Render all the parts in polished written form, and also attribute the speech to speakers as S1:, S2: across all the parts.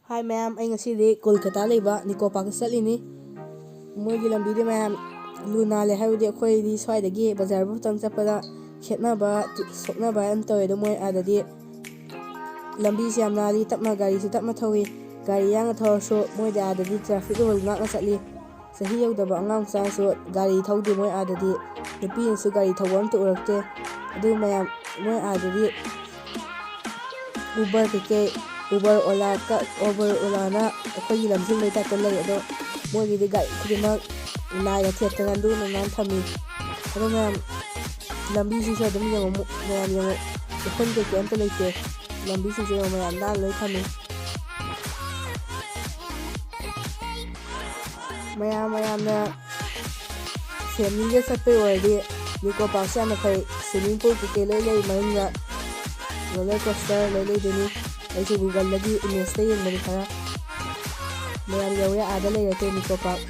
S1: ꯍꯥꯏ ꯃꯌꯥꯝ, ꯑꯩ ꯉꯁꯤꯗꯤ ꯀꯣꯜꯀꯇꯥ ꯂꯩꯕ ꯅꯤꯀꯣ ꯄꯥꯔꯛꯇ ꯆꯠꯂꯤꯅꯤ꯫ ꯃꯣꯏꯒꯤ ꯂꯝꯕꯤꯗꯤ ꯃꯌꯥꯝ ꯂꯨ ꯅꯥꯜꯂꯦ ꯍꯥꯏꯕꯗꯤ ꯑꯩꯈꯣꯏꯗꯤ ꯁ꯭ꯋꯥꯏꯗꯒꯤ ꯕꯖꯥꯔꯐꯥꯎꯇꯪ ꯆꯠꯄꯗ ꯈꯦꯠꯅꯕ ꯁꯣꯛꯅꯕ ꯌꯥꯝ ꯇꯧꯋꯦ꯫ ꯑꯗꯣ ꯃꯣꯏ ꯑꯥꯗꯗꯤ ꯂꯝꯕꯤꯁꯤ ꯌꯥꯝ ꯅꯥꯜꯂꯤ, ꯇꯞꯅ ꯒꯥꯔꯤꯁꯤ ꯇꯞꯅ ꯊꯧꯏ, ꯒꯥꯔꯤ ꯌꯥꯡꯅ ꯊꯧꯔꯁꯨ ꯃꯣꯏꯗꯤ ꯑꯥꯗꯗꯤ ꯇ꯭ꯔꯥꯐꯤꯛ ꯔꯨꯜ ꯉꯥꯛꯅ ꯆꯠꯂꯤ꯫ ꯆꯍꯤ ꯌꯧꯗꯕ ꯑꯉꯥꯡ ꯃꯆꯥꯅꯁꯨ ꯒꯥꯔꯤ ꯊꯧꯗꯦ ꯃꯣꯏ ꯑꯥꯗꯗꯤ, ꯅꯨꯄꯤꯅꯁꯨ ꯒꯥꯔꯤ ꯊꯧꯕ ꯑꯝꯇ ꯎꯔꯛꯇꯦ꯫ ꯑꯗꯨ ꯃꯌꯥꯝ ꯃꯣꯏ ꯑꯥꯗꯗꯤ ꯎꯕꯔ ꯑꯣꯂꯥꯅ ꯑꯩꯈꯣꯏꯒꯤ ꯂꯝꯖꯤꯡꯕꯒꯤ ꯇꯥꯏꯞꯇ ꯂꯩ꯫ ꯑꯗꯣ ꯃꯣꯏꯒꯤꯗꯤ ꯒꯥꯔꯤ ꯈꯨꯗꯤꯡꯃꯛ ꯂꯥꯏꯅ ꯊꯦꯠꯇꯅ ꯂꯨꯅ ꯅꯥꯟꯅ ꯊꯝꯃꯤ꯫ ꯑꯗꯣ ꯃꯌꯥꯝ ꯂꯝꯕꯤꯁꯤꯁꯨ ꯑꯗꯨꯝ ꯌꯦꯡꯉꯣ, ꯃꯌꯥꯝ ꯌꯦꯡꯉꯣ, ꯎꯐꯨꯟ ꯀꯩꯀꯩ ꯑꯝꯇ ꯂꯩꯇꯦ꯫ ꯂꯝꯕꯤꯁꯤꯡꯁꯦ ꯌꯦꯡꯉꯣ, ꯃꯌꯥꯝ ꯅꯥꯟꯅ ꯂꯣꯏ ꯊꯝꯃꯤ꯫ ꯃꯌꯥꯝꯅ ꯐꯦꯃꯤꯂꯤꯒ ꯆꯠꯄꯩ ꯑꯣꯏꯔꯗꯤ ꯅꯤꯀꯣ ꯄꯥꯔꯛꯁꯦ ꯌꯥꯝꯅ ꯐꯩ꯫ ꯁ꯭ꯋꯤꯃꯤꯡ ꯄꯨꯜ ꯀꯩꯀꯩ ꯂꯣꯏ ꯂꯩ ꯃꯅꯨꯡꯗ, ꯔꯣꯂꯔ ꯀꯣꯁꯇꯔ ꯂꯣꯏ ꯂꯩꯗꯣꯏꯅꯤ꯫ ꯑꯩꯁꯨ ꯒꯨꯒꯜꯗꯒꯤ ꯏꯃꯦꯖꯇ ꯌꯦꯡꯕꯅꯤ ꯈꯔ꯫ ꯃꯌꯥꯝ ꯌꯧꯔꯦ, ꯑꯥꯗ ꯂꯩꯔꯛꯀꯦ ꯅꯤꯀꯣ ꯄꯥꯔꯛ꯫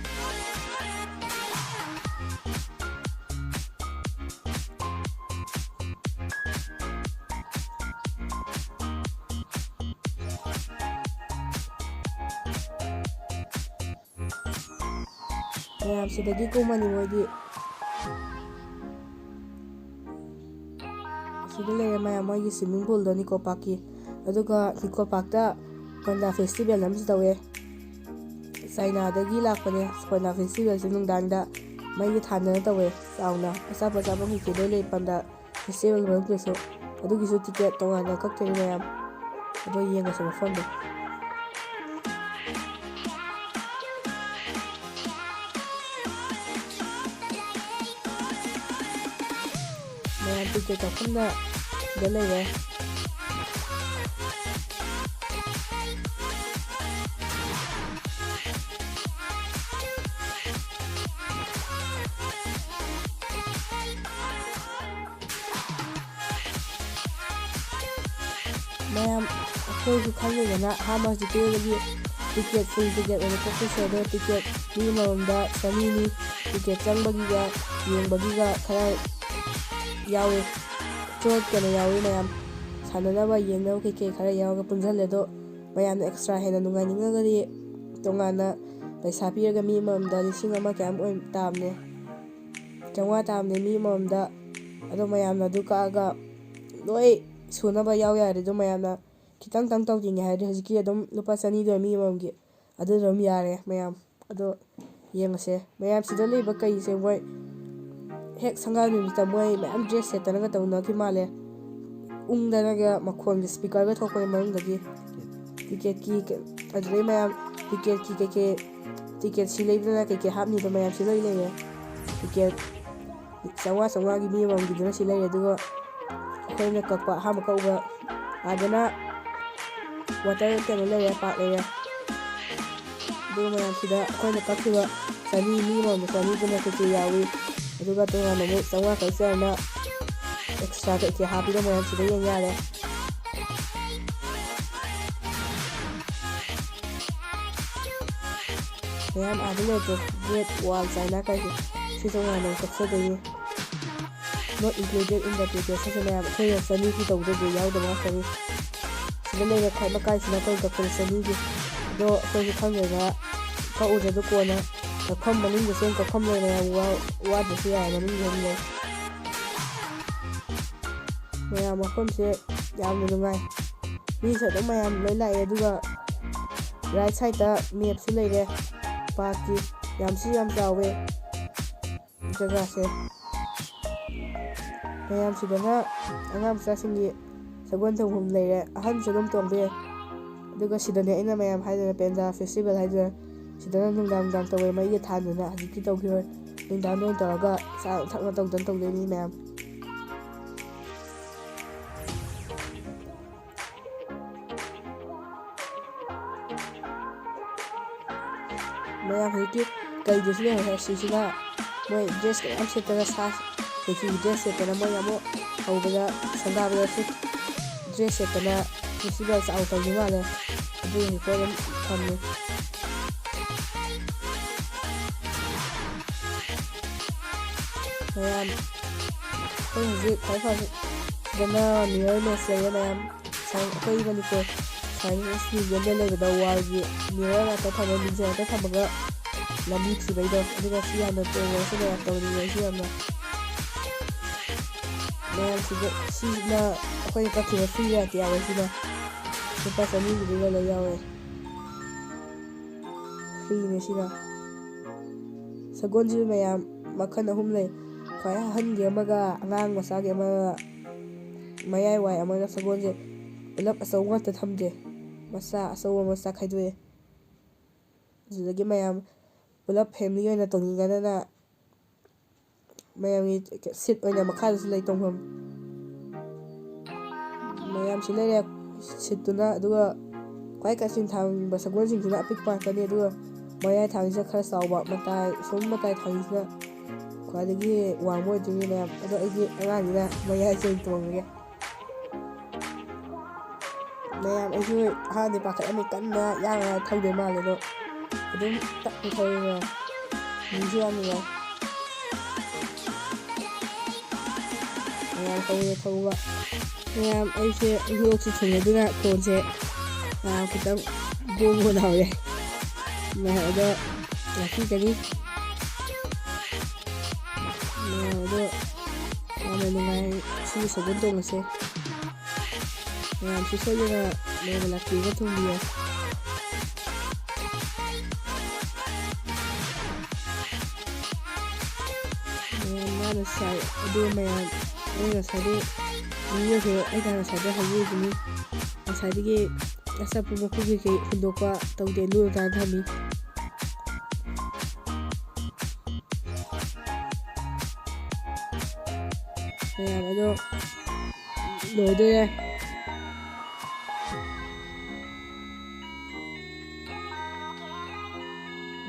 S1: ꯃꯌꯥꯝ ꯁꯤꯗꯒꯤ ꯀꯨꯝꯃꯅꯤ ꯃꯣꯏꯗꯤ꯫ ꯁꯤꯗ ꯂꯩꯔꯦ ꯃꯌꯥꯝ ꯃꯣꯏꯒꯤ ꯁ꯭ꯋꯤꯃꯤꯡ ꯄꯨꯜꯗꯣ ꯅꯤꯀꯣ ꯄꯥꯔꯛꯀꯤ꯫ ꯑꯗꯨꯒ ꯅꯤꯀꯣ ꯄꯥꯔꯛꯇ ꯀꯣꯏꯂꯥ ꯐꯦꯁꯇꯤꯚꯦꯜ ꯑꯃꯁꯨ ꯇꯧꯋꯦ꯫ ꯆꯥꯏꯅꯥꯗꯒꯤ ꯂꯥꯛꯄꯅꯦ꯫ ꯀꯣꯏꯂꯥ ꯐꯦꯁꯇꯤꯚꯦꯜꯁꯦ ꯅꯨꯡꯗꯥꯡꯗ ꯃꯩꯒ ꯊꯥꯟꯗꯅ ꯇꯧꯋꯦ ꯆꯥꯎꯅ꯫ ꯑꯆꯥꯄꯣꯠ ꯆꯥꯐꯝ ꯀꯩꯀꯩ ꯂꯣꯏ ꯂꯩ ꯄꯟꯗꯥ ꯐꯦꯁꯇꯤꯚꯦꯜ ꯃꯅꯨꯡꯗꯁꯨ꯫ ꯑꯗꯨꯒꯤꯁꯨ ꯇꯤꯀꯦꯠ ꯇꯣꯉꯥꯟꯅ ꯀꯛꯇꯣꯏꯅꯤ ꯃꯌꯥꯝ꯫ ꯑꯗꯣ ꯌꯦꯡꯉꯁꯦ ꯃꯐꯝꯗꯣ꯫ ꯃꯌꯥꯝ ꯇꯤꯀꯦꯠ ꯀꯛꯐꯝꯅ ꯁꯤꯗ ꯂꯩꯔꯦ꯫ ꯃꯌꯥꯝ ꯑꯩꯈꯣꯏꯁꯨ ꯈꯪꯉꯤꯗꯅ ꯑꯍꯥꯟꯕ ꯍꯧꯖꯤꯛꯀꯤꯗꯒꯤ ꯐꯨꯜ ꯇꯤꯀꯦꯠ ꯑꯣꯏꯅ ꯀꯛꯇꯣꯏꯁꯦ꯫ ꯑꯗꯣ ꯇꯤꯀꯦꯠ ꯃꯤ ꯑꯃꯃꯝꯗ 200ꯅꯤ꯫ ꯇꯤꯀꯦꯠ ꯆꯪꯕꯒꯤꯒ ꯌꯦꯡꯕꯒꯤꯒ ꯈꯔ ꯌꯥꯎꯏ, ꯆꯣꯠꯀꯅ ꯌꯥꯎꯏꯃꯌꯥꯝ꯫ ꯁꯥꯟꯅꯅꯕ ꯌꯦꯡꯅꯕ ꯀꯩꯀꯩ ꯈꯔ ꯌꯥꯎꯔꯒ ꯄꯨꯟꯁꯤꯜꯂꯦ꯫ ꯑꯗꯣ ꯃꯌꯥꯝꯅ ꯑꯦꯛꯁꯇ꯭ꯔꯥ ꯍꯦꯟꯅ ꯅꯨꯡꯉꯥꯏꯅꯤꯡꯉꯒꯗꯤ ꯇꯣꯉꯥꯟꯅ ꯄꯩꯁꯥ ꯄꯤꯔꯒ ꯃꯤ ꯑꯃꯃꯝꯗ 1,000 ꯀꯌꯥꯝ ꯇꯥꯕꯅꯦ, 500 ꯇꯥꯕꯅꯦ ꯃꯤ ꯑꯃꯃꯝꯗ꯫ ꯑꯗꯣ ꯃꯌꯥꯝꯅ ꯑꯗꯨ ꯀꯛꯑꯒ ꯂꯣꯏ ꯁꯨꯅꯕ ꯌꯥꯎ ꯌꯥꯔꯦ꯫ ꯑꯗꯨꯝ ꯃꯌꯥꯝꯅ ꯈꯤꯇꯪ ꯇꯧꯅꯤꯡꯉꯦ ꯍꯥꯏꯔꯗꯤ ꯍꯧꯖꯤꯛꯀꯤ ꯑꯗꯨꯝ ꯂꯨꯄꯥ 200ꯗꯣ ꯃꯤ ꯑꯃꯃꯝꯒꯤ ꯑꯗꯨꯗ ꯑꯗꯨꯝ ꯌꯥꯔꯦ ꯃꯌꯥꯝ꯫ ꯑꯗꯣ ꯌꯦꯡꯉꯁꯦ ꯃꯌꯥꯝ ꯁꯤꯗ ꯂꯩꯕ ꯀꯩꯁꯦ ꯃꯣꯏ ꯍꯦꯛ ꯁꯪꯒꯥꯕ ꯅꯨꯃꯤꯠꯇ ꯃꯣꯏ ꯃꯌꯥꯝ ꯗ꯭ꯔꯦꯁ ꯁꯦꯠꯇꯅꯒ ꯇꯧꯅꯈꯤ ꯃꯥꯜꯂꯦ꯫ ꯎꯪꯗꯅꯒ ꯃꯈꯣꯟꯒꯤ ꯏꯁꯄꯤꯀꯔꯒ ꯊꯣꯛꯄꯅꯦ ꯃꯅꯨꯡꯗꯒꯤ ꯇꯤꯀꯦꯠꯀꯤ꯫ ꯑꯗꯨꯗꯩ ꯃꯌꯥꯝ ꯇꯤꯀꯦꯠꯀꯤ ꯀꯩꯀꯩ ꯇꯤꯀꯦꯠ ꯁꯤ ꯂꯩꯕꯗꯅ ꯀꯩꯀꯩ ꯍꯥꯞꯅꯤꯗꯣ ꯃꯌꯥꯝ ꯁꯤ ꯂꯣꯏ ꯂꯩꯔꯦ꯫ ꯇꯤꯀꯦꯠ 500ꯒꯤ ꯃꯤ ꯑꯃꯃꯝꯒꯤꯗꯨꯅ ꯁꯤ ꯂꯩꯔꯦ꯫ ꯑꯗꯨꯒ ꯑꯩꯈꯣꯏꯅ ꯀꯛꯄ ꯑꯍꯥꯟꯕ ꯀꯛꯎꯕ ꯑꯥꯗꯅ ꯋꯥꯇꯔ ꯀꯩꯅꯣ ꯂꯩꯔꯦ, ꯄꯥꯔꯛ ꯂꯩꯔꯦ꯫ ꯑꯗꯨꯒ ꯃꯌꯥꯝ ꯁꯤꯗ ꯑꯩꯈꯣꯏꯅ ꯀꯛꯈꯤꯕ 200 ꯃꯤ ꯑꯃꯃꯝꯗ 200ꯗꯨꯅ ꯀꯩꯀꯩ ꯌꯥꯎꯏ꯫ ꯑꯗꯨꯒ ꯇꯣꯉꯥꯟꯅ ꯑꯃꯨꯛ 500 ꯈꯛ ꯑꯦꯛꯁꯇ꯭ꯔꯥ ꯀꯩꯀꯩ ꯍꯥꯞꯄꯤꯗꯣ ꯃꯌꯥꯝ ꯁꯤꯗ ꯌꯦꯡ ꯌꯥꯔꯦ꯫ ꯃꯌꯥꯝ ꯑꯥꯗ ꯂꯩꯔꯛꯇꯣ ꯒ꯭ꯔꯦꯠ ꯋꯥꯜ ꯆꯥꯏꯅꯥ ꯀꯥꯏꯁꯦ ꯁꯤ ꯇꯣꯉꯥꯟꯅ ꯀꯛꯆꯗꯣꯏꯅꯤ꯫ ꯅꯣꯠ ꯏꯟꯀ꯭ꯂꯨꯗꯦꯠ ꯏꯟ ꯗ ꯄꯦꯀꯦꯖ ꯃꯌꯥꯝ ꯑꯩꯈꯣꯏꯅ 200ꯒꯤ ꯇꯧꯗꯣꯏꯗꯣ ꯌꯥꯎꯗꯕ ꯉꯥꯛꯇꯅꯤ꯫ ꯁꯤꯗ ꯂꯩꯔꯦ ꯈ꯭ꯋꯥꯏ ꯃꯀꯥꯏꯁꯤꯅ ꯑꯩꯈꯣꯏꯅ ꯀꯛꯄꯗ 200ꯒꯤ꯫ ꯑꯗꯣ ꯑꯩꯈꯣꯏꯁꯨ ꯈꯪꯗꯦꯗ ꯀꯛꯎꯗ꯭ꯔꯦ꯫ ꯀꯣꯟꯅ ꯀꯛꯐꯝ ꯃꯅꯨꯡꯗꯁꯨ ꯑꯗꯨꯝ ꯀꯛꯐꯝ ꯂꯩ ꯃꯌꯥꯝ, ꯋꯥꯗ꯭ꯔꯁꯨ ꯌꯥꯔꯦ ꯃꯅꯨꯡꯗ ꯑꯗꯨꯝ ꯂꯩ ꯃꯌꯥꯝ꯫ ꯃꯐꯝꯁꯦ ꯌꯥꯝꯅ ꯅꯨꯡꯉꯥꯏ, ꯃꯤꯁꯨ ꯑꯗꯨꯝ ꯃꯌꯥꯝ ꯂꯣꯏ ꯂꯥꯛꯑꯦ꯫ ꯑꯗꯨꯒ ꯔꯥꯏꯠ ꯁꯥꯏꯠꯇ ꯃꯦꯞꯁꯨ ꯂꯩꯔꯦ ꯄꯥꯔꯛꯀꯤ꯫ ꯌꯥꯝ ꯆꯥꯎꯋꯦ ꯖꯒꯥꯁꯦ꯫ ꯃꯌꯥꯝ ꯁꯤꯗꯅ ꯑꯉꯥꯡ ꯃꯆꯥꯁꯤꯡꯒꯤ ꯁꯒꯣꯜ ꯇꯣꯡꯐꯝ ꯂꯩꯔꯦ, ꯑꯍꯟꯁꯨ ꯑꯗꯨꯝ ꯇꯣꯡꯕ ꯌꯥꯏ꯫ ꯑꯗꯨꯒ ꯁꯤꯗꯅꯦ ꯑꯩꯅ ꯃꯌꯥꯝ ꯍꯥꯏꯗꯅ ꯄꯦꯟꯗꯥ ꯐꯦꯁꯇꯤꯚꯦꯜ ꯍꯥꯏꯗꯅ ꯁꯤꯗꯅ ꯅꯨꯡꯗꯥꯡ ꯇꯧꯋꯦ ꯃꯩꯒ ꯊꯥꯟꯗꯅ꯫ ꯍꯧꯖꯤꯛꯇꯤ ꯇꯧꯈꯤꯔꯣꯏ, ꯅꯨꯡꯗꯥꯡꯗ ꯑꯣꯏꯅ ꯇꯧꯔꯒ ꯆꯥꯅ ꯊꯛꯅ ꯇꯧꯗꯅ ꯇꯧꯗꯣꯏꯅꯤ ꯃꯌꯥꯝ꯫ ꯃꯌꯥꯝ ꯍꯧꯖꯤꯛꯀꯤ ꯀꯩꯗꯨꯁꯨ ꯌꯦꯡꯉꯣ, ꯁꯤꯁꯤꯅ ꯃꯣꯏ ꯗ꯭ꯔꯦꯁꯀ ꯃꯌꯥꯝ ꯁꯦꯠꯇꯅ ꯁꯥ ꯀꯩꯀꯩ ꯗ꯭ꯔꯦꯁ ꯁꯦꯠꯇꯅ ꯃꯣꯏ ꯑꯃꯨꯛ ꯍꯧꯕꯗ ꯁꯪꯒꯥꯕꯗꯁꯨ ꯗ꯭ꯔꯦꯁ ꯁꯦꯠꯇꯅ ꯐꯦꯁꯇꯤꯚꯦꯜ ꯆꯥꯎ ꯇꯧꯈꯤ ꯃꯥꯜꯂꯦ꯫ ꯑꯗꯨ ꯍꯧꯖꯤꯛꯐꯥꯎ ꯑꯗꯨꯝ ꯊꯝꯃꯤ ꯃꯌꯥꯝ꯫ ꯑꯩꯈꯣꯏ ꯍꯧꯖꯤꯛ ꯈ꯭ꯋꯥꯏ ꯐꯕ ꯁꯤꯗꯅ ꯃꯤꯔꯔ ꯃꯦꯠꯆ ꯂꯩꯔꯦ ꯃꯌꯥꯝ꯫ ꯑꯩꯈꯣꯏ ꯃꯅꯤꯄꯨꯔ ꯁꯥꯏꯟꯁ ꯃ꯭ꯌꯨꯖꯤꯌꯝꯗ ꯂꯩꯕꯗ ꯋꯥꯜꯒꯤ ꯃꯤꯔꯔ ꯉꯥꯛꯇ ꯊꯝꯕ ꯃꯤꯡꯁꯦꯜ ꯉꯥꯛꯇ ꯊꯝꯃꯒ ꯂꯝꯕꯤ ꯊꯤꯕꯩꯗꯣ ꯑꯗꯨꯒ ꯁꯤ ꯌꯥꯝꯅ ꯇꯣꯡꯉꯁꯨ ꯃꯌꯥꯝ ꯇꯧꯅꯤꯡꯉꯦ ꯁꯤ ꯌꯥꯝꯅ ꯃꯌꯥꯝꯁꯤꯗ ꯁꯤꯅ ꯑꯩꯈꯣꯏꯅ ꯀꯛꯈꯤꯕ ꯐ꯭ꯔꯤ ꯔꯥꯏꯠ ꯌꯥꯎꯋꯦ ꯁꯤꯅ ꯂꯨꯄꯥ 200ꯒꯤꯗꯨꯒ ꯂꯣꯏ ꯌꯥꯎꯋꯦ ꯐ꯭ꯔꯤꯅꯦ ꯁꯤꯅ ꯁꯒꯣꯜꯁꯤ ꯃꯌꯥꯝ ꯃꯈꯜ 3 ꯂꯩ ꯈ꯭ꯋꯥꯏ ꯑꯍꯟꯒꯤ ꯑꯃꯒ ꯑꯉꯥꯡ ꯃꯆꯥꯒꯤ ꯑꯃꯒ ꯃꯌꯥꯏ ꯋꯥꯏ ꯑꯃꯒ ꯁꯒꯣꯜꯁꯦ ꯄꯨꯂꯞ ꯑꯆꯧꯕ ꯉꯥꯛꯇ ꯊꯝꯗꯦ ꯃꯆꯥ ꯑꯆꯧꯕ ꯃꯆꯥ ꯈꯥꯏꯗꯣꯛꯑꯦ ꯑꯗꯨꯗꯒꯤ ꯃꯌꯥꯝ ꯄꯨꯂꯞ ꯐꯦꯃꯤꯂꯤ ꯑꯣꯏꯅ ꯇꯧꯅꯤꯡꯒꯗꯅ ꯃꯌꯥꯝꯒꯤ ꯁꯤꯠ ꯑꯣꯏꯅ ꯃꯈꯥꯗꯁꯨ ꯂꯩ ꯇꯣꯡꯐꯝ ꯃꯌꯥꯝꯁꯤ ꯂꯩꯔꯦ ꯁꯤꯠꯇꯨꯅ ꯑꯗꯨꯒ ꯈ꯭ꯋꯥꯏ ꯀꯥꯆꯤꯟ ꯊꯪꯕ ꯁꯒꯣꯜꯁꯤꯡꯁꯤꯅ ꯑꯄꯤꯛꯄ ꯉꯥꯛꯇꯅꯤ ꯑꯗꯨꯒ ꯃꯌꯥꯏ ꯊꯥꯡꯁꯤꯅ ꯈꯔ ꯆꯥꯎꯕ ꯃꯇꯥꯏ ꯁꯣꯝ ꯃꯇꯥꯏ ꯊꯥꯡꯁꯤꯅ ꯈ꯭ꯋꯥꯏꯗꯒꯤ ꯋꯥꯡꯕ ꯑꯣꯏꯗꯣꯏꯅꯤ ꯃꯌꯥꯝ ꯑꯗꯣ ꯑꯩꯗꯤ ꯑꯉꯥꯡꯅꯤꯅ ꯃꯌꯥꯏꯁꯦ ꯑꯣꯏꯅ ꯇꯣꯡꯉꯒꯦ ꯃꯌꯥꯝ ꯑꯩꯁꯨ ꯑꯍꯥꯟꯕꯗꯤ ꯄꯥꯈꯠꯂꯝꯃꯤ ꯀꯟꯅ ꯌꯥꯡꯅ ꯊꯧꯗꯣꯏ ꯃꯥꯜꯂꯦ ꯑꯗꯣ ꯑꯗꯨꯝ ꯇꯞꯅ ꯊꯧꯋꯦ ꯃꯌꯥꯝ ꯃꯤꯁꯨ ꯌꯥꯝ ꯅꯨꯡꯉꯥꯏ ꯃꯌꯥꯝ ꯍꯧꯔꯦ ꯊꯧꯕ ꯃꯌꯥꯝ ꯑꯩꯁꯦ ꯂꯣꯛꯁꯨ ꯊꯨꯡꯉꯦ ꯑꯗꯨꯅ ꯈꯣꯟꯁꯦ ꯈꯤꯇꯪ ꯕꯣꯡꯕ ꯂꯥꯎꯔꯦ ꯃꯌꯥꯝ ꯑꯗꯣ ꯉꯥꯛꯄꯤꯒꯅꯤ ꯃꯌꯥꯝ ꯑꯗꯣ ꯌꯥꯝꯅ ꯅꯨꯡꯉꯥꯏ ꯁꯤꯒꯤ ꯁꯒꯣꯜ ꯇꯣꯡꯕꯁꯦ ꯃꯌꯥꯝꯁꯨ ꯁꯣꯏꯗꯅ ꯅꯣꯡꯃ ꯂꯥꯛꯄꯤꯔꯒ ꯊꯣꯡꯕꯤꯌꯣ ꯃꯌꯥꯝ ꯃꯥꯅ ꯁꯥꯏ ꯑꯗꯨꯒ ꯃꯌꯥꯝ ꯑꯩ ꯉꯁꯥꯏꯗꯩ ꯃꯤꯁꯨ ꯑꯩꯅ ꯉꯁꯥꯏꯗꯩ ꯍꯥꯏꯖꯔꯤꯗꯨꯅꯤ ꯉꯁꯥꯏꯗꯒꯤ ꯑꯆꯥꯄꯣꯠ ꯃꯀꯨ ꯀꯩꯀꯩ ꯍꯨꯟꯗꯣꯛꯄ ꯇꯧꯗꯦ ꯂꯨꯅ ꯅꯥꯟꯅ ꯊꯝꯃꯤ ꯃꯌꯥꯝ ꯑꯗꯣ ꯂꯣꯏꯗꯣꯔꯦ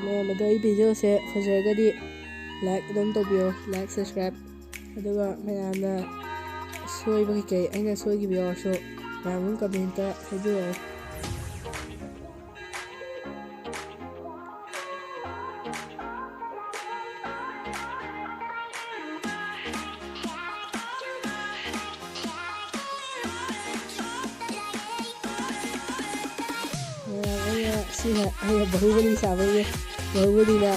S1: ꯃꯌꯥꯝ ꯑꯗꯣ ꯑꯩ ꯚꯤꯗꯤꯑꯣꯁꯦ ꯐꯖꯔꯒꯗꯤ ꯂꯥꯏꯛ ꯑꯗꯨꯝ ꯇꯧꯕꯤꯌꯣ ꯂꯥꯏꯛ ꯁꯕꯁꯀ꯭ꯔꯥꯏꯕ ꯑꯗꯨꯒ ꯃꯌꯥꯝꯅ ꯁꯣꯏꯕ ꯀꯩꯀꯩ ꯑꯩꯅ ꯁꯣꯏꯈꯤꯕ ꯌꯥꯎꯔꯁꯨ ꯃꯌꯥꯝ ꯑꯗꯨꯝ ꯀꯃꯦꯟꯇ ꯍꯥꯏꯕꯤꯔꯛꯑꯣ ꯁꯤꯅ ꯑꯩꯅ ꯕꯍꯨꯕꯂꯤ ꯁꯥꯕꯒꯤ ꯕꯍꯨꯕꯂꯤꯅ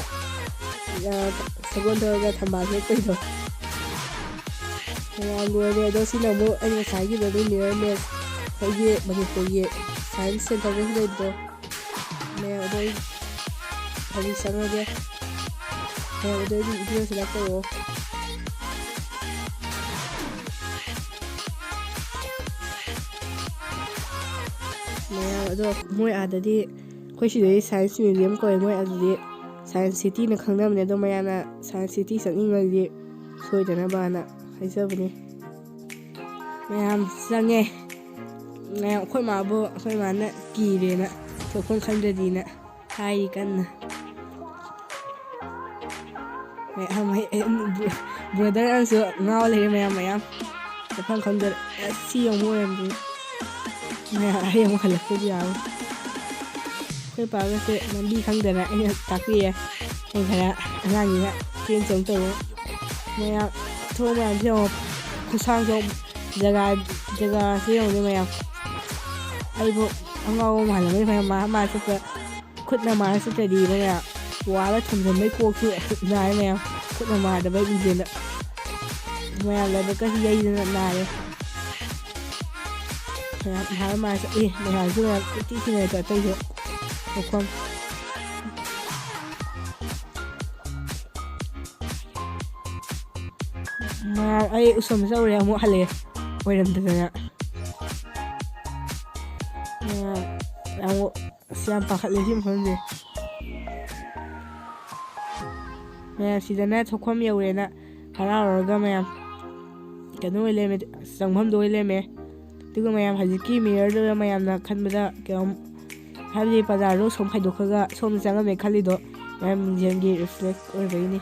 S1: ꯁꯒꯣꯜ ꯊꯧꯔꯒ ꯊꯝꯕꯥꯜ ꯍꯦꯛꯄꯩꯗꯣ ꯃꯌꯥꯝ ꯂꯣꯏꯔꯦ ꯑꯗꯣ ꯁꯤꯅ ꯑꯃꯨꯛ ꯑꯩꯅ ꯉꯁꯥꯏꯒꯤꯗꯣ ꯃꯤꯔꯔ ꯃꯦꯠꯁ ꯑꯩꯈꯣꯏꯒꯤ ꯃꯅꯤꯄꯨꯔꯒꯤ ꯁꯥꯏꯟꯁ ꯁꯦꯟꯇꯔꯗꯁꯨ ꯂꯩꯕꯗꯣ ꯃꯌꯥꯝ ꯑꯗꯣ ꯑꯩ ꯍꯧꯖꯤꯛ ꯆꯪꯉꯒꯦ ꯃꯌꯥꯝ ꯑꯗꯣ ꯑꯩꯒꯤ ꯚꯤꯗꯤꯑꯣꯁꯤ ꯂꯥꯏꯛ ꯇꯧꯔꯛꯑꯣ ꯃꯌꯥꯝ ꯑꯗꯣ ꯃꯣꯏ ꯑꯥꯗꯗꯤ ꯑꯩꯈꯣꯏ ꯁꯤꯗꯗꯤ ꯁꯥꯏꯟꯁ ꯃ꯭ꯌꯨꯖꯤꯌꯝ ꯀꯧꯋꯦ ꯃꯣꯏ ꯑꯗꯨꯗꯤ ꯁꯥꯏꯟꯁ ꯁꯤꯇꯤꯅ ꯈꯪꯅꯕꯅꯦ ꯑꯗꯣ ꯃꯌꯥꯝꯅ ꯁꯥꯏꯟꯁ ꯁꯤꯇꯤ ꯆꯠꯅꯤꯡꯉꯗꯤ ꯁꯣꯏꯗꯅꯕꯅ ꯍꯥꯏꯖꯕꯅꯤ ꯃꯌꯥꯝ ꯆꯪꯉꯦ ꯃꯌꯥꯝ ꯑꯩꯈꯣꯏ ꯃꯥꯅ ꯀꯤꯔꯦꯅ ꯊꯣꯛꯐꯝ ꯈꯪꯗ꯭ꯔꯗꯤꯅ ꯍꯥꯏꯔꯤ ꯀꯟꯅ ꯃꯌꯥꯝ ꯕ꯭ꯔꯗꯔ ꯑꯃꯁꯨ ꯉꯥꯎ ꯂꯩꯔꯦ ꯃꯌꯥꯝ ꯊꯣꯛꯐꯝ ꯈꯪꯗ꯭ꯔꯦ ꯁꯤ ꯑꯃꯨꯛ ꯑꯣꯏꯔꯝꯗꯦ ꯃꯌꯥꯝ ꯑꯩ ꯑꯃꯨꯛ ꯍꯜꯂꯛꯇ꯭ꯔꯗꯤ ꯌꯥꯔꯣꯏ ꯑꯩꯈꯣꯏ ꯄꯥꯒꯁꯦ ꯂꯝꯕꯤ ꯈꯪꯗꯅ ꯑꯩꯅ ꯇꯥꯛꯄꯤꯌꯦ ꯑꯩ ꯈꯔ ꯑꯉꯥꯡꯅꯤꯅ ꯆꯦꯟ ꯆꯣꯡ ꯇꯧꯋꯦ ꯃꯌꯥꯝ ꯊꯣꯡ ꯃꯌꯥꯝꯁꯦ ꯌꯦꯡꯉꯣ ꯈꯨꯁꯥꯡꯁꯨ ꯖꯒꯥꯁꯦ ꯌꯦꯡꯉꯨꯅꯦ ꯃꯌꯥꯝ ꯑꯩꯕꯨ ꯑꯉꯥꯎꯕ ꯃꯥꯜꯂꯝꯃꯅꯤ ꯃꯌꯥꯝ ꯃꯥ ꯆꯠꯄ ꯈꯨꯠꯅ ꯃꯥꯔ ꯆꯠꯇ꯭ꯔꯗꯤꯕ ꯃꯌꯥꯝ ꯋꯥꯜꯂ ꯊꯝꯖꯟꯕꯩ ꯀꯣꯛꯁꯨ ꯅꯥꯔꯦ ꯃꯌꯥꯝ ꯈꯨꯠꯅ ꯃꯥꯗꯕꯩ ꯃꯤꯡꯖꯦꯜꯗ ꯃꯌꯥꯝ ꯂꯥꯏꯕꯛꯀꯁꯨ ꯌꯩꯗꯅ ꯅꯥꯔꯦ ꯃꯌꯥꯝ ꯃꯥꯔ ꯆꯠꯂꯤ ꯃꯌꯥꯝꯁꯨ ꯃꯌꯥꯝ ꯏꯇꯤ ꯊꯤꯅꯔꯦ ꯑꯇꯩꯁꯨ ꯃꯐꯝ ꯃꯌꯥꯝ ꯑꯩ ꯎꯁꯣꯝ ꯆꯧꯔꯦ ꯑꯃꯨꯛ ꯍꯜꯂꯛꯑꯦ ꯑꯣꯏꯔꯝꯗꯗꯅ ꯌꯥꯝ ꯄꯥꯈꯠꯂꯦ ꯁꯤ ꯃꯐꯝꯁꯦ ꯃꯌꯥꯝ ꯁꯤꯗꯅ ꯊꯣꯛꯐꯝ ꯌꯧꯔꯦꯅ ꯍꯔꯥꯎꯔꯒ ꯃꯌꯥꯝ ꯀꯩꯅꯣ ꯑꯣꯏ ꯂꯩꯔꯝꯃꯦ ꯆꯪꯐꯝꯗꯣ ꯑꯣꯏ ꯂꯩꯔꯝꯃꯦ ꯑꯗꯨꯒ ꯃꯌꯥꯝ ꯍꯧꯖꯤꯛꯀꯤ ꯃꯤꯔꯔꯗꯨꯗ ꯃꯌꯥꯝꯅ ꯈꯟꯕꯗ ꯀꯩꯅꯣꯝ ꯍꯥꯏꯕꯗꯤ ꯄꯔꯗꯥꯔꯗꯣ ꯁꯣꯝ ꯈꯥꯏꯗꯣꯛꯈ꯭ꯔꯒ ꯁꯣꯝꯗ ꯆꯪꯉꯝꯃꯦ ꯈꯜꯂꯤꯗꯣ ꯃꯌꯥꯝ ꯃꯤꯡꯖꯦꯜꯒꯤ ꯔꯤꯐ꯭ꯂꯦꯛ ꯑꯣꯏꯕꯒꯤꯅꯤ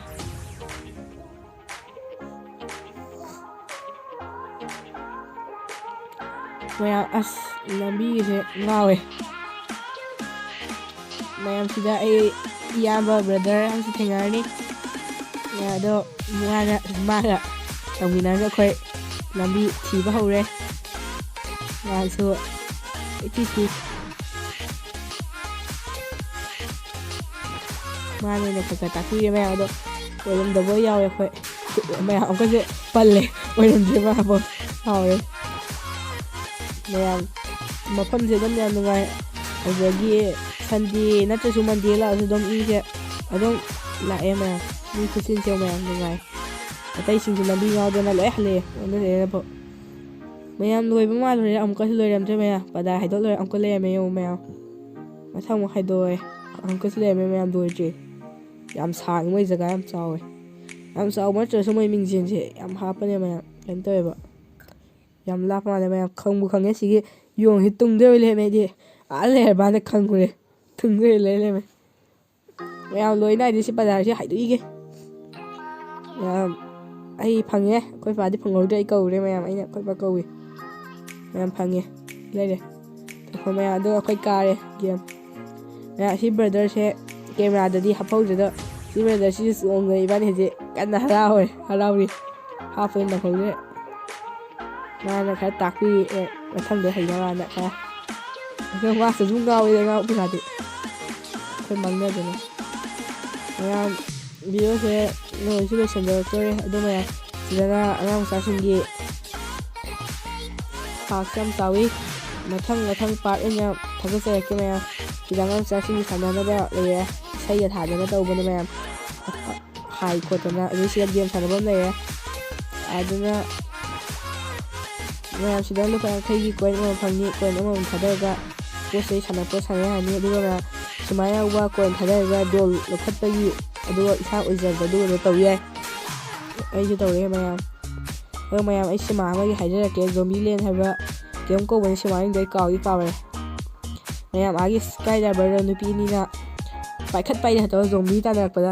S1: ꯃꯌꯥꯝ ꯑꯁ ꯂꯝꯕꯤꯒꯤꯁꯦ ꯉꯥꯎꯋꯦ ꯃꯌꯥꯝ ꯁꯤꯗ ꯑꯩ ꯏꯌꯥꯝꯕ ꯕ꯭ꯔꯗꯔ ꯑꯃꯁꯨ ꯊꯦꯡꯅꯔꯅꯤ ꯑꯗꯣ ꯃꯥꯒ ꯇꯧꯃꯤꯟꯅꯔꯒ ꯑꯩꯈꯣꯏ ꯂꯝꯕꯤ ꯊꯤꯕ ꯍꯧꯔꯦ ꯃꯥꯁꯨ ꯏꯊꯤ ꯃꯥꯅꯦꯅ ꯈꯔ ꯈꯔ ꯇꯥꯛꯄꯤꯔꯦ ꯃꯌꯥꯝ ꯑꯗꯣ ꯑꯣꯏꯔꯝꯗꯕ ꯌꯥꯎꯋꯦ ꯑꯩꯈꯣꯏ ꯃꯌꯥꯝ ꯑꯃꯨꯛꯀꯁꯨ ꯄꯜꯂꯦ ꯑꯣꯏꯔꯝꯗ꯭ꯔꯦ ꯃꯥꯕꯨ ꯍꯥꯎꯔꯦ ꯃꯌꯥꯝ ꯃꯐꯝꯁꯦ ꯑꯗꯨꯝ ꯌꯥꯝ ꯅꯨꯡꯉꯥꯏ ꯑꯗꯨꯗꯒꯤ ꯁꯟꯗꯦ ꯅꯠꯇ꯭ꯔꯁꯨ ꯃꯟꯗꯦ ꯂꯥꯛꯑꯁꯨ ꯑꯗꯨꯝ ꯃꯤꯁꯦ ꯑꯗꯨꯝ ꯂꯥꯛꯑꯦ ꯃꯌꯥꯝ ꯃꯤ ꯈꯨꯆꯤꯟꯁꯦ ꯃꯌꯥꯝ ꯅꯨꯡꯉꯥꯏ ꯑꯇꯩꯁꯤꯡꯁꯨ ꯂꯝꯕꯤ ꯉꯥꯎꯗꯅ ꯂꯣꯏ ꯍꯜꯂꯛꯑꯦ ꯑꯣꯟꯅꯔꯦꯅꯐꯥꯎ ꯃꯌꯥꯝ ꯂꯣꯏꯕ ꯃꯥꯜꯂꯨꯔꯦ ꯑꯃꯨꯛꯀꯁꯨ ꯂꯣꯏꯔꯝꯗ꯭ꯔꯦ ꯃꯌꯥꯝ ꯄꯗꯥ ꯍꯥꯏꯗꯣꯛ ꯂꯣꯏꯔꯦ ꯑꯃꯨꯛꯀ ꯂꯩꯔꯝꯃꯦ ꯌꯦꯡꯉꯨ ꯃꯌꯥꯝ ꯃꯊꯪ ꯑꯃꯨꯛ ꯍꯥꯏꯗꯣꯛꯑꯦ ꯑꯃꯨꯛꯀꯁꯨ ꯂꯩꯔꯝꯃꯦ ꯃꯌꯥꯝ ꯂꯣꯏꯗ꯭ꯔꯤ ꯌꯥꯝ ꯁꯥꯡꯉꯤ ꯃꯣꯏ ꯖꯒꯥ ꯌꯥꯝ ꯆꯥꯎꯋꯦ ꯌꯥꯝ ꯆꯥꯎꯕ ꯅꯠꯇ꯭ꯔꯁꯨ ꯃꯣꯏ ꯃꯤꯡꯖꯦꯟꯁꯦ ꯌꯥꯝ ꯍꯥꯞꯄꯅꯦ ꯃꯌꯥꯝ ꯀꯩꯅꯣ ꯇꯧꯋꯦꯕ ꯌꯥꯝ ꯂꯥꯞꯄ ꯃꯥꯜꯂꯦ ꯃꯌꯥꯝ ꯈꯪꯕꯨ ꯈꯪꯉꯦ ꯁꯤꯒꯤ ꯌꯣꯡꯁꯤ ꯇꯨꯡꯗ ꯑꯣꯏ ꯂꯩꯔꯝꯃꯦ ꯑꯩꯗꯤ ꯂꯩꯔꯕꯅ ꯈꯪꯉꯨꯔꯦ ꯇꯨꯡꯗ ꯑꯣꯏ ꯂꯩꯔꯝꯃꯦ ꯃꯌꯥꯝ ꯂꯣꯏ ꯅꯥꯏꯗꯦ ꯁꯤ ꯕꯖꯥꯔꯁꯤ ꯍꯥꯏꯗꯣꯛꯏꯒꯦ ꯃꯌꯥꯝ ꯑꯩ ꯐꯪꯉꯦ ꯑꯩꯈꯣꯏ ꯄꯥꯗꯤ ꯐꯪꯍꯧꯗ꯭ꯔꯦ ꯑꯩ ꯀꯧꯔꯦ ꯃꯌꯥꯝ ꯑꯩꯅ ꯑꯩꯈꯣꯏ ꯄꯥ ꯀꯧꯏ ꯃꯌꯥꯝ ꯐꯪꯉꯦ ꯂꯩꯔꯦ ꯑꯩꯈꯣꯏ ꯃꯌꯥꯝ ꯑꯗꯨꯒ ꯑꯩꯈꯣꯏ ꯀꯥꯔꯦ ꯒꯦꯝ ꯃꯌꯥꯝ ꯁꯤ ꯕ꯭ꯔꯗꯔꯁꯦ ꯀꯦꯃꯦꯔꯥꯗꯗꯤ ꯍꯥꯞꯍꯧꯗ꯭ꯔꯦꯗ ꯁꯤ ꯕ꯭ꯔꯗꯔꯁꯤꯁꯨ ꯆꯣꯡꯗꯅ ꯏꯕꯥꯅꯤ ꯍꯧꯖꯤꯛ ꯀꯟꯅ ꯍꯔꯥꯎꯔꯤ ꯍꯥꯞꯄꯩ ꯅꯪꯍꯧꯗ꯭ꯔꯦ ꯃꯥꯅ ꯈꯔ ꯇꯥꯛꯄꯤꯔꯤ ꯃꯊꯪꯗ ꯍꯩꯅꯕꯅ ꯈꯔ ꯑꯗꯣ ꯃꯥꯁꯨ ꯑꯗꯨꯝ ꯉꯥꯎꯋꯤꯗ ꯉꯥꯎ ꯄꯩꯁꯥꯗꯤ ꯑꯩꯈꯣꯏ ꯃꯥꯡꯅꯗꯅ ꯃꯌꯥꯝ ꯚꯤꯗꯤꯑꯣꯁꯦ ꯂꯣꯏꯁꯨ ꯂꯣꯏꯁꯤꯟꯖꯔꯛꯇꯣꯔꯦ ꯑꯗꯨ ꯃꯌꯥꯝ ꯁꯤꯗꯅ ꯑꯉꯥꯡ ꯃꯆꯥꯁꯤꯡꯒꯤ ꯄꯥꯔꯛꯁꯦ ꯌꯥꯝ ꯆꯥꯎꯋꯤ ꯃꯊꯪ ꯄꯥꯔꯛ ꯑꯣꯏꯅ ꯊꯥꯒꯠꯆꯔꯛꯀꯦ ꯃꯌꯥꯝ ꯁꯤꯗ ꯑꯉꯥꯡ ꯃꯆꯥꯁꯤꯡꯒꯤ ꯁꯥꯟꯅꯅꯕ ꯂꯩꯔꯦ ꯏꯁꯩꯒ ꯊꯥꯗꯅ ꯇꯧꯕꯅ ꯃꯌꯥꯝ ꯍꯥꯏ ꯈꯣꯠꯇꯅ ꯑꯗꯨ ꯁꯤꯗ ꯒꯦꯝ ꯁꯥꯟꯅꯐꯝ ꯂꯩꯔꯦ ꯑꯗꯨꯅ ꯃꯌꯥꯝ ꯁꯤꯗ ꯂꯨꯄꯥ 50ꯒꯤ ꯀꯣꯏꯟ ꯑꯃ ꯐꯪꯅꯤ ꯀꯣꯏꯟ ꯑꯃꯃꯝ ꯊꯥꯗꯔꯒ ꯄꯣꯠ ꯆꯩ ꯁꯥꯟꯅꯄꯣꯠ ꯁꯥꯟꯅ ꯌꯥꯅꯤ ꯑꯗꯨꯒ ꯃꯌꯥꯝ ꯁꯨꯃꯥꯏꯅ ꯌꯥꯎꯕ ꯀꯣꯏꯟ ꯊꯥꯗꯔꯒ ꯗꯣꯜ ꯂꯧꯈꯠꯄꯒꯤ ꯑꯗꯨꯒ ꯏꯁꯥ ꯑꯣꯏꯖꯕ ꯑꯗꯨꯒ ꯇꯧ ꯌꯥꯏ ꯑꯩꯁꯨ ꯇꯧꯔꯦ ꯃꯌꯥꯝ ꯑꯗꯣ ꯃꯌꯥꯝ ꯑꯩ ꯁꯤꯃꯥ ꯑꯃꯒꯤ ꯍꯥꯏꯖꯔꯛꯀꯦ ꯖꯣꯝꯕꯤꯂꯦꯟ ꯍꯥꯏꯕ ꯀꯩꯝ ꯀꯧꯕꯅꯤ ꯁꯤꯃꯥꯁꯤꯡꯗꯣ ꯑꯩ ꯀꯥꯎꯔꯦ ꯃꯌꯥꯝ ꯑꯥꯒꯤ ꯁ꯭ꯀꯥꯏ ꯗꯥꯏꯚꯔꯗ ꯅꯨꯄꯤ ꯑꯅꯤꯅ ꯄꯥꯏꯈꯠ ꯄꯥꯏꯗꯅ ꯇꯧꯔꯒ ꯖꯣꯝꯕꯤ ꯇꯥꯟꯅꯔꯛꯄꯗ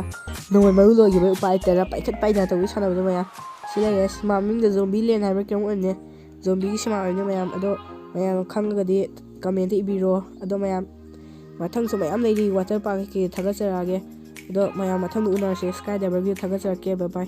S1: ꯅꯣꯡꯃꯩ ꯃꯔꯨ ꯂꯣꯏꯈꯤꯕꯩ ꯎꯄꯥꯏ ꯂꯩꯇꯅ ꯄꯥꯏꯈꯠ ꯄꯥꯏꯗꯅ ꯇꯧꯕꯒꯤ ꯁꯥꯟꯅꯕꯗꯣ ꯃꯌꯥꯝ ꯁꯤ ꯂꯩꯔꯦ ꯁꯤꯃꯥ ꯃꯃꯤꯡꯗ ꯖꯣꯝꯕꯤꯂꯦꯟ ꯍꯥꯏꯕ꯭ꯔꯥ ꯀꯩꯅꯣꯝ ꯑꯣꯏꯕꯅꯦ ꯖꯣꯝꯕꯤꯒꯤ ꯁꯤꯃꯥ ꯑꯣꯏꯕꯅꯦ ꯃꯌꯥꯝ ꯑꯗꯣ ꯃꯌꯥꯝ ꯈꯪꯉꯒꯗꯤ ꯀꯃꯦꯟꯇ ꯏꯕꯤꯔꯣ ꯑꯗꯣ ꯃꯌꯥꯝ ꯃꯊꯪꯁꯨ ꯃꯌꯥꯝ ꯂꯩꯔꯤ ꯋꯥꯇꯔ ꯄꯥꯔꯛ ꯀꯩꯀꯩ ꯊꯥꯒꯠꯆꯔꯛꯑꯒꯦ ꯑꯗꯣ ꯃꯌꯥꯝ ꯃꯊꯪꯗ ꯎꯅꯔꯁꯦ ꯁ꯭ꯀꯥꯏ ꯗꯥꯏꯚꯔ ꯚꯤꯗꯤꯑꯣ ꯊꯥꯒꯠꯆꯔꯛꯀꯦ ꯕꯥꯏ ꯕꯥꯏ